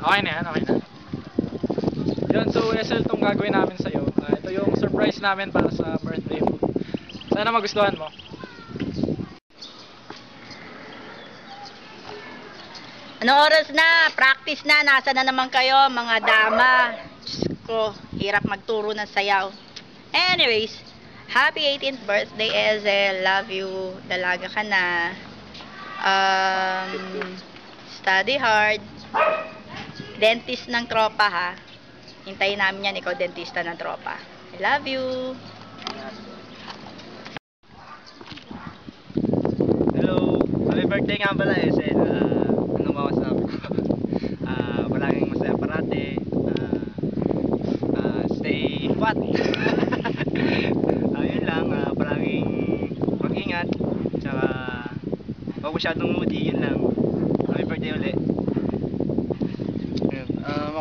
Okay na yan, okay na. Yun, so SL itong gagawin namin sa'yo. Ito yung surprise namin para sa birthday mo. Sana magustuhan mo. Anong oras na? Practice na. Nasa na naman kayo, mga dama. Diyos ko, hirap magturo ng sayaw. Anyways, happy 18th birthday, Ezel. Love you. Dalaga ka na. Study hard. Dentist ng tropa, ha? Hintayin namin yan, ikaw dentista ng tropa. I love you. Hello. Happy birthday nga pala, Ezel. Anong mawasabi ko? Palaging masaya parate. Stay fat. Yun lang. Palaging mag-ingat. Tsaka huwag masyadong moody. Yun lang. Happy birthday ulit.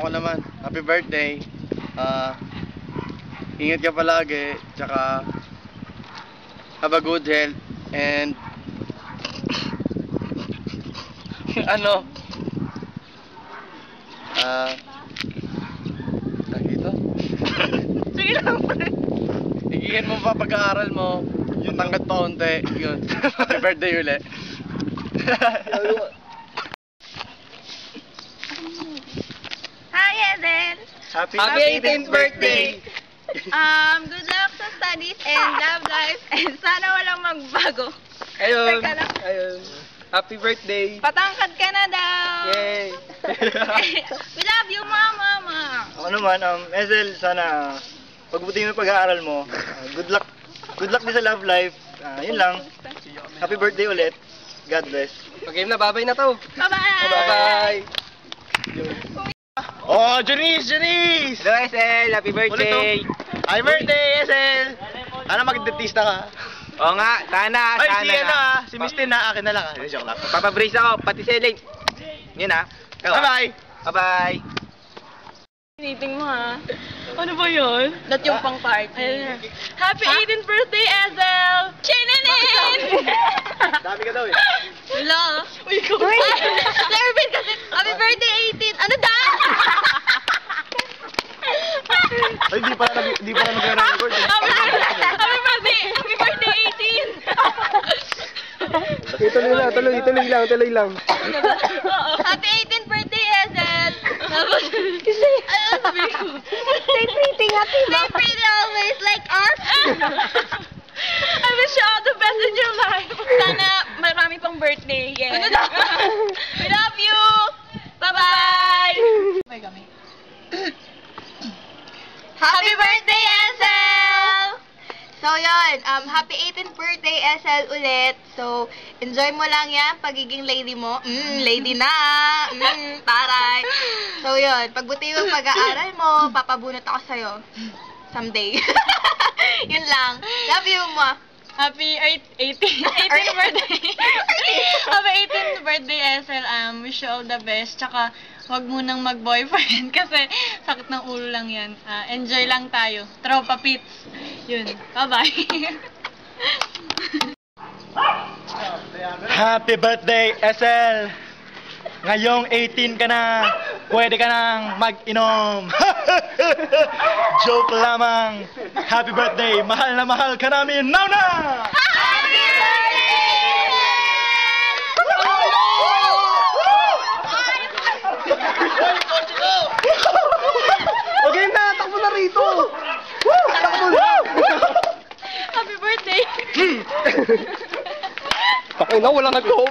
Ako naman, happy birthday. Ingat ka palagi, tsaka have a good health and ano? Dito? Sige lang, pre. Igihan mo pa pag-aaral mo, yung tangkat pa unti, yun. Happy birthday ulit. Hi, Ezel. Happy 18th birthday! Good luck sa studies and love life and sana walang magbago. Ayun. Teka lang. Ayun. Happy birthday. Patangkad ka na daw. Yay. We love you, mama. Ako naman, Ezel, sana pagbuti mo yung pag-aaral mo. Good luck. Good luck din sa love life. Yun lang. Happy birthday ulit. God bless. Okay na, bye-bye na to. Bye-bye. Bye-bye. Oh, Janice! Hello, Ezel. Happy birthday. Happy birthday, SL! Sana mag-dentista ka. Oo nga, sana. Ay, sana si ano si Miss Tin akin na lang Joke lang. Papabrace ako, pati si Elaine. Yun Bye-bye! Bye-bye. Meeting mo, ha? Ano ba yun? Not yung pang party. Happy 18th birthday, Ezel! Chininin! Dami ka daw eh. Hello? Uy, ikaw. Nervin kasi, happy birthday 18! Ano da? Ay, di pa nag-record. Happy birthday! Happy birthday 18! Tuloy lang. Happy 18th birthday, Ezel! Ano sabihin ko? Stay pretty, stay pretty always like us! I wish you all the best in your life. Sana marami pang birthday. Yes. We love you! Bye-bye! Happy birthday, Ezel! So, yun. Happy 18th birthday, SL ulit. So, enjoy mo lang yan, pagiging lady mo. Lady na! Taray! So, yun. Pagbuti mo pag-aaral mo, papabunot ako sa'yo. Someday. Yun lang. Love you, ma. Happy 18th birthday. Happy 18th birthday, SL. Wish you all the best. Tsaka, wag mo nang mag-boyfriend kasi sakit ng ulo lang yan. Enjoy lang tayo. Tropa pits. Yun. Bye-bye. Happy birthday, SL! Ngayong 18 ka na, pwede ka nang mag-inom. Joke lamang. Happy birthday, mahal na mahal ka namin. Now na! Happy birthday! Okay na, takbo na rito. Takbo na. Happy birthday. Pakina, walang nag-hope.